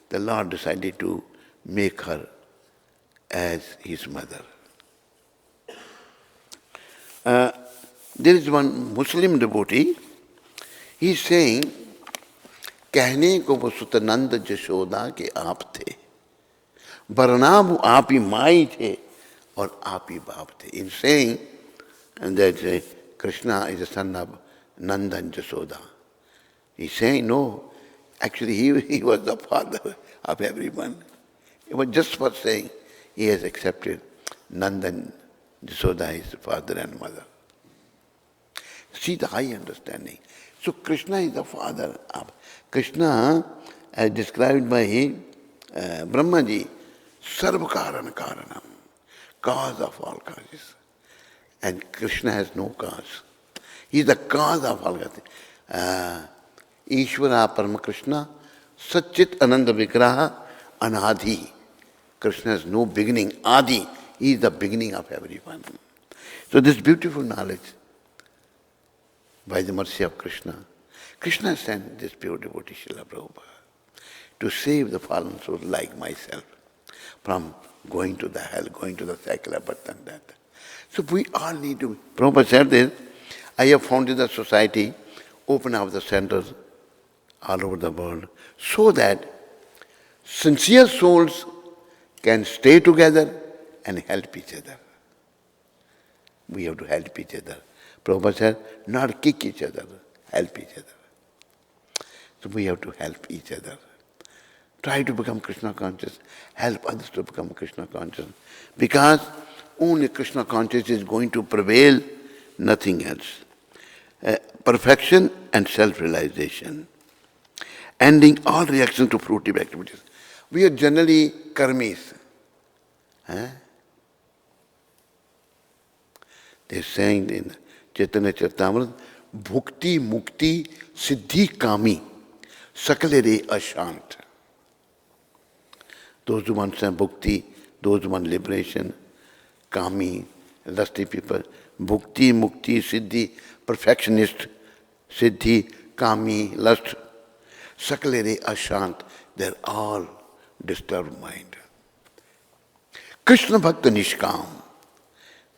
the Lord decided to make her as his mother. There is one Muslim devotee, he is saying, कहने को वो सुतनंद जशोदा के आप थे, बरनाम आप ही माई थे और आप ही बाप थे. In saying that Krishna is the son of Nanda and Jashoda. He's saying, no, actually he was the father of everyone. It was just for saying he has accepted Nanda and Jashoda is the father and mother. See the high understanding. So Krishna is the father of. Krishna, as described by Brahmaji, Sarvakaran Karanam, cause of all causes. And Krishna has no cause. He is the cause of all causes. Ishvara Parama Krishna, Satchit Ananda Vigraha Anadhi. Krishna has no beginning. Adi, he is the beginning of everyone. So this beautiful knowledge, by the mercy of Krishna, Krishna sent this pure devotee Srila Prabhupada to save the fallen souls like myself from going to the hell, going to the cycle of birth and death. So we all need to, Prabhupada said this, I have founded the society, open up the centers all over the world, so that sincere souls can stay together and help each other. We have to help each other. Prabhupada said, not kick each other, help each other. So we have to help each other. Try to become Krishna conscious, help others to become Krishna conscious. Because only Krishna conscious is going to prevail, nothing else. Perfection and self-realization. Ending all reaction to fruitive activities. We are generally karmis. They're saying in Chaitanya Charitamrita, Bhukti Mukti Siddhi Kami Sakalere Ashant. Those who want some bhukti, those who want liberation, kami, lusty people, bhukti, mukti, siddhi, perfectionist, siddhi, kami, lust, sakalere, ashant, they're all disturbed mind. Krishna Bhakta Nishkam.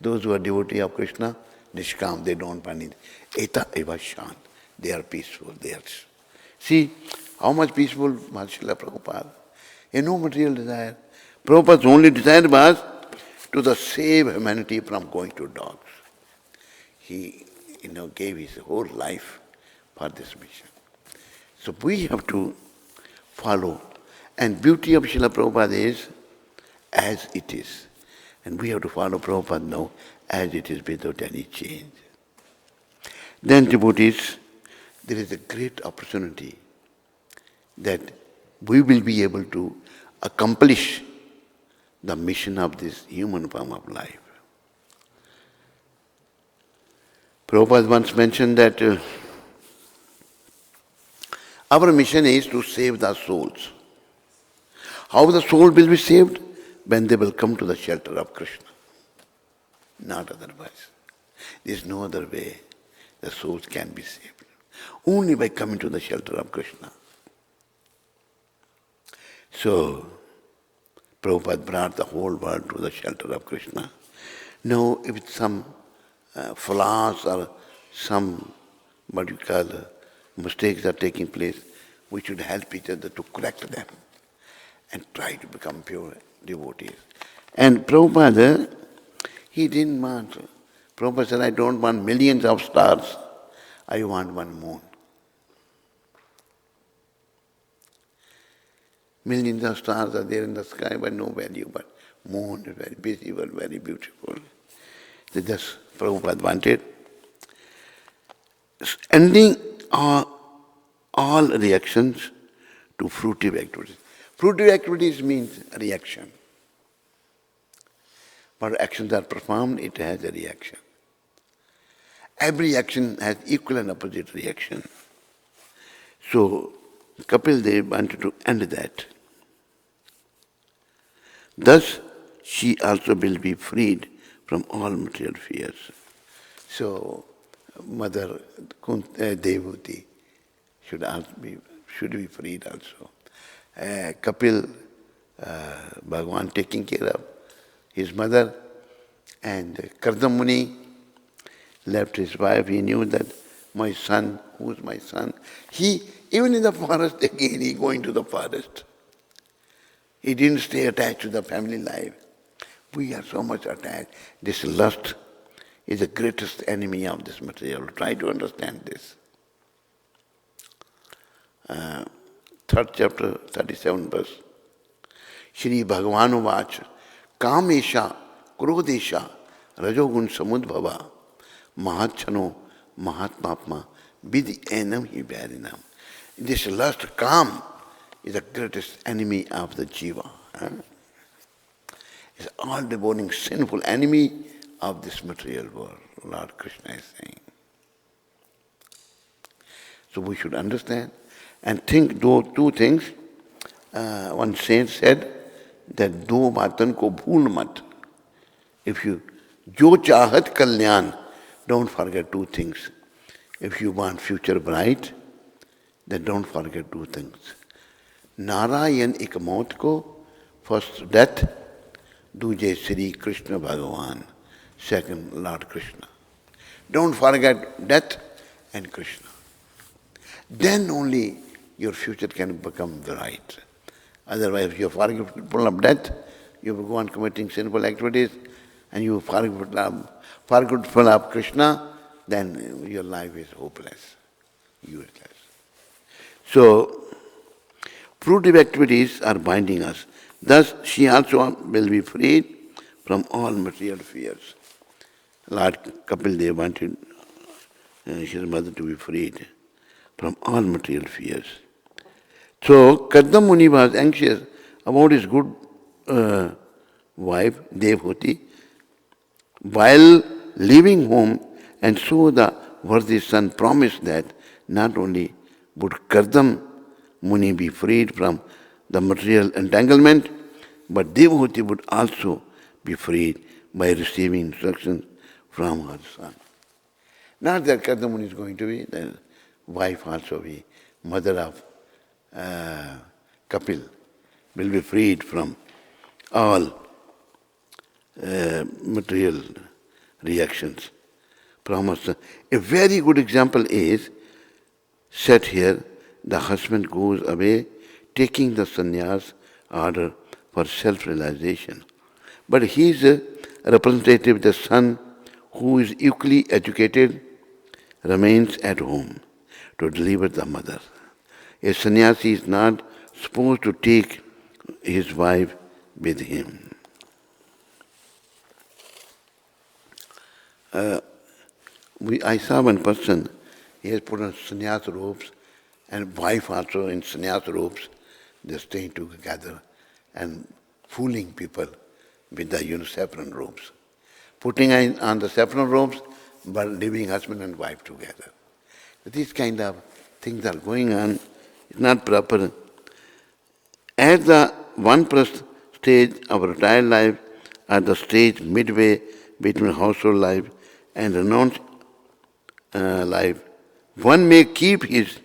Those who are devotee of Krishna, Nishkam, they don't want it. Eta eva shant. They are peaceful. They are. See how much peaceful was Srila Prabhupada. No material desire. Prabhupada's only desire was to save humanity from going to dogs. He gave his whole life for this mission. So we have to follow. And beauty of Srila Prabhupada is as it is. And we have to follow Prabhupada now as it is without any change. Then devotees, there is a great opportunity that we will be able to accomplish the mission of this human form of life. Prabhupada once mentioned that our mission is to save the souls. How the soul will be saved? When they will come to the shelter of Krishna. Not otherwise. There is no other way the souls can be saved. Only by coming to the shelter of Krishna. So, Prabhupada brought the whole world to the shelter of Krishna. Now, if some flaws or some, mistakes are taking place, we should help each other to correct them and try to become pure devotees. And Prabhupada, he didn't want, Prabhupada said, I don't want millions of stars, I want one moon. Millions of stars are there in the sky, but no value. But moon is very visible, very beautiful. So that's Prabhupada wanted. Ending all reactions to fruitive activities. Fruitive activities means reaction. But actions are performed, it has a reaction. Every action has equal and opposite reaction. So Kapil Dev wanted to end that. Thus, she also will be freed from all material fears. So, Mother Devati should be freed also. Kapil, Bhagavan taking care of his mother, and Kardam Muni left his wife. He knew that my son, who's my son? Even in the forest again, he going to the forest. He didn't stay attached to the family life. We are so much attached. This lust is the greatest enemy of this material. Try to understand this. Third chapter, 37 verse. Shri Bhagavan Vach, Kamesha, Krodesha, Rajogun Samudbhava, Mahachano, Mahatmapma, Vidhi Enam Hi Vyarinam. This lust, Kam, is the greatest enemy of the jiva. It's all devouring, sinful enemy of this material world, Lord Krishna is saying. So we should understand and think those two things. One saint said that do batan ko bhool mat. If you jo chahat kalyan, don't forget two things. If you want future bright, then don't forget two things. Narayan एक मौत को, first death, दूजे Sri Krishna Bhagavan, second Lord Krishna. Don't forget death and Krishna. Then only your future can become the right. Otherwise, if you are forgetful of death, you will go on committing sinful activities, and you forgetful of Krishna, then your life is hopeless, useless. So, fruitive activities are binding us. Thus, she also will be freed from all material fears. Lord Kapil Dev wanted his mother to be freed from all material fears. So, Kardam Muni was anxious about his good wife, Devhuti, while leaving home, and so the worthy son promised that not only would Kardam Muni be freed from the material entanglement, but Devhuti would also be freed by receiving instructions from her son. Not that Kardam Muni is going to be the wife also be, mother of Kapil, will be freed from all material reactions from her son. A very good example is set here. The husband goes away taking the sannyas order for self-realization. But he is a representative, the son who is equally educated remains at home to deliver the mother. A sannyasi is not supposed to take his wife with him. I saw one person, he has put on sannyas robes, and wife also in sannyas robes. They're staying together and fooling people with the saffron robes. Putting on the saffron robes, but living husband and wife together. These kind of things are going on. It's not proper. At the one-plus stage of retired life, at the stage midway between household life and renounced life, one may keep his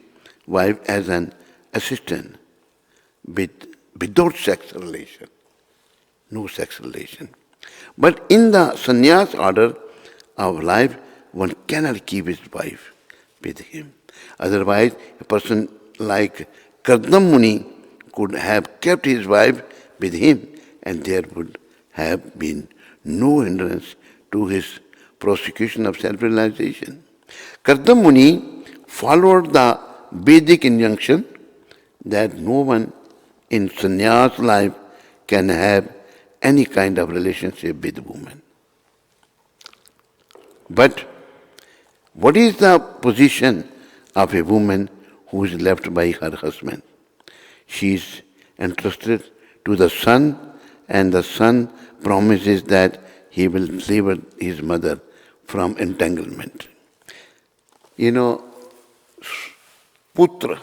wife as an assistant without sex relation, no sex relation. But in the sannyas order of life, one cannot keep his wife with him. Otherwise, a person like Kardam Muni could have kept his wife with him, and there would have been no hindrance to his prosecution of self-realization. Kardam Muni followed the Vedic injunction that no one in sannyas life can have any kind of relationship with woman. But what is the position of a woman who is left by her husband? She is entrusted to the son, and the son promises that he will deliver his mother from entanglement. Putra,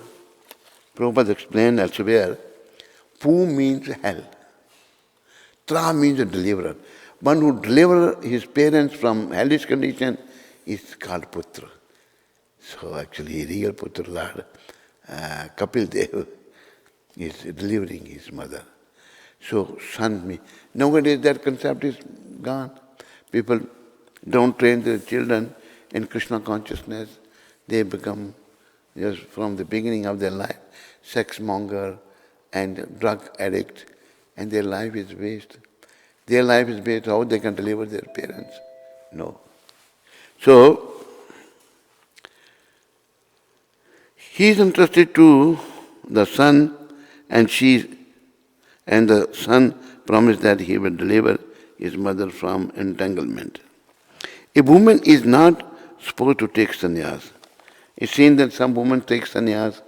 Prabhupada explained elsewhere, Pu means hell. Tra means a deliverer. One who delivers his parents from hellish condition is called Putra. So actually, real Putra Lord, Kapil Dev, is delivering his mother. So son means. Nowadays that concept is gone. People don't train their children in Krishna consciousness. They become, just from the beginning of their life, sex monger and drug addict, and their life is waste. Their life is based how they can deliver their parents. No. So, he is entrusted to the son, and the son promised that he will deliver his mother from entanglement. A woman is not supposed to take sannyas. It's seen that some women take sannyas.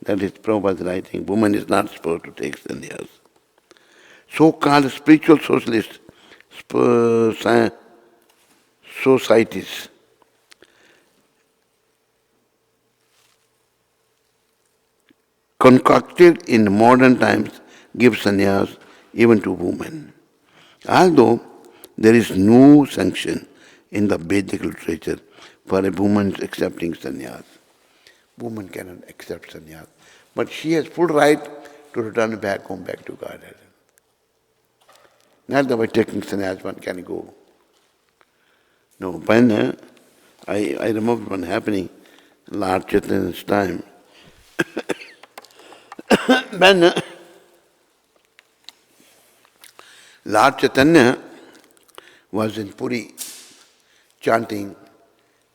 That is Prabhupada's writing. Woman is not supposed to take sannyas. So-called spiritual socialist societies concocted in modern times give sannyas even to women. Although there is no sanction in the Vedic literature for a woman accepting sannyas. Woman cannot accept sannyas. But she has full right to return back home, back to Godhead. Not that by taking sannyas one can go. No, when I remember one happening, Lord Chaitanya's time, when Lord Chaitanya was in Puri chanting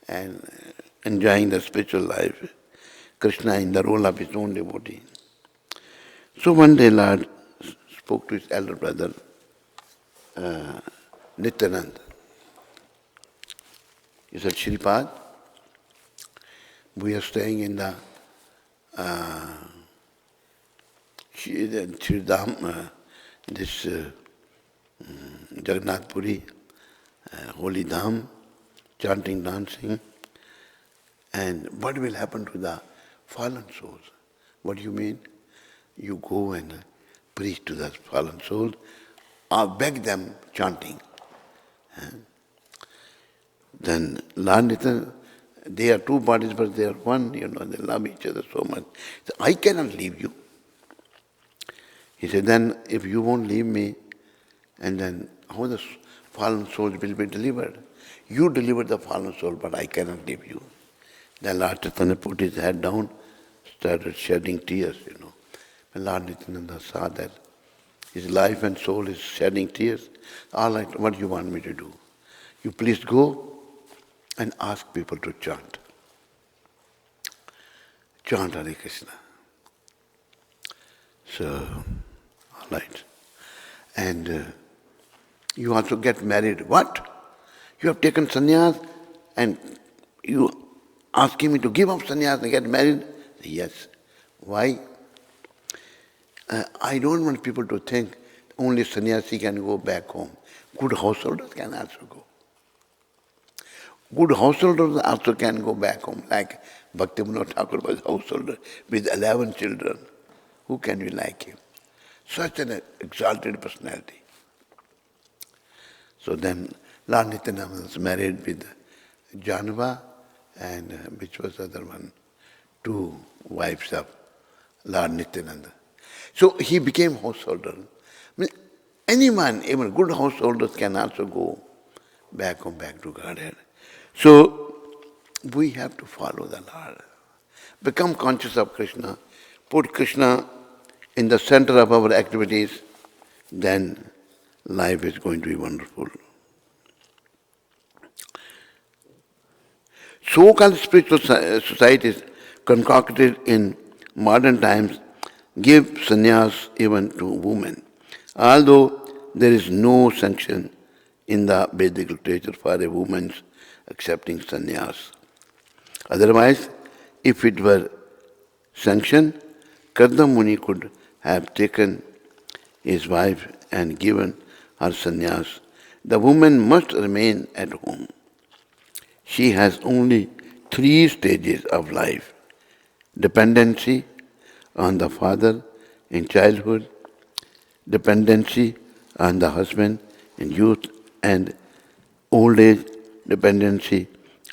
and enjoying the spiritual life, Krishna in the role of his own devotee. So one day Lord spoke to his elder brother, Nityananda. He said, Shripad, we are staying in the Sridham, this Jagannath Puri, holy dham, chanting, dancing. And what will happen to the fallen souls? What do you mean? You go and preach to the fallen souls, or beg them chanting. Then Lord Nityananda, they are two bodies, but they are one, they love each other so much. So I cannot leave you. He said, then if you won't leave me, and then how the fallen souls will be delivered? You deliver the fallen soul, but I cannot leave you. Then Lord Chaitanya put his head down, started shedding tears, When Lord Nityananda saw that his life and soul is shedding tears, all right, what do you want me to do? You please go and ask people to chant. Chant Hare Krishna. So, all right. And you also get married. What? You have taken sannyas and you asking me to give up sannyas and get married? Yes. Why? I don't want people to think only sannyasi can go back home. Good householders can also go. Good householders also can go back home, like Bhaktivinoda Thakur was householder with 11 children. Who can be like him? Such an exalted personality. So then Lord Nityananda was married with Janava and which was the other one, two wives of Lord Nityananda. So he became householder. Anyone, even good householders can also go back home, back to Godhead. So we have to follow the Lord. Become conscious of Krishna. Put Krishna in the center of our activities. Then life is going to be wonderful. So-called spiritual societies concocted in modern times give sannyas even to women, although there is no sanction in the Vedic literature for a woman's accepting sannyas. Otherwise, if it were sanctioned, Karna Muni could have taken his wife and given her sannyas. The woman must remain at home. She has only 3 stages of life: dependency on the father in childhood, dependency on the husband in youth, and old age dependency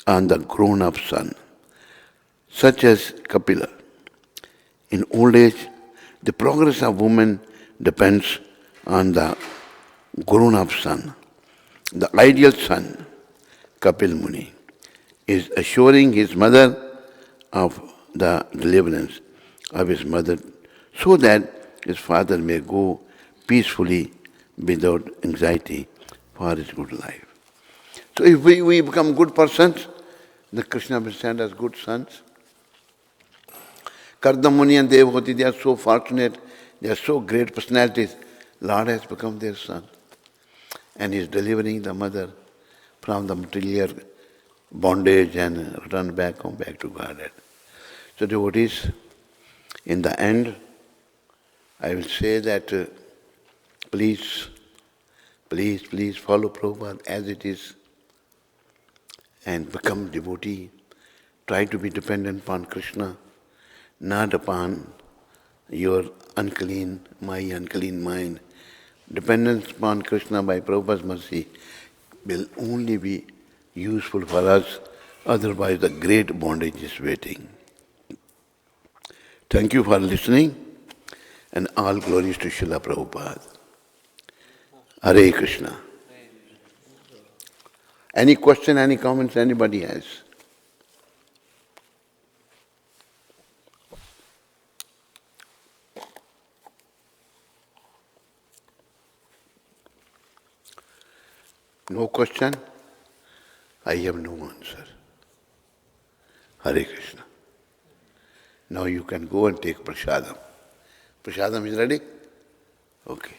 on the grown-up son, such as Kapila. In old age, the progress of woman depends on the grown-up son. The ideal son, Kapil Muni, is assuring his mother of the deliverance of his mother so that his father may go peacefully without anxiety for his good life. So if we become good persons, the Krishna will send us good sons. Karna Muni and Devahoti, they are so fortunate, they are so great personalities. Lord has become their son. And he is delivering the mother from the material bondage and return back home, back to Godhead. So devotees, in the end, I will say that please follow Prabhupada as it is and become devotee. Try to be dependent upon Krishna, not upon your unclean mind. Dependence upon Krishna by Prabhupada's mercy will only be useful for us, otherwise the great bondage is waiting. Thank you for listening, And all glories to Srila Prabhupada. Hare Krishna. Any question, any comments anybody has? No question? I have no answer. Hare Krishna. Now you can go and take prasadam. Prasadam is ready? Okay.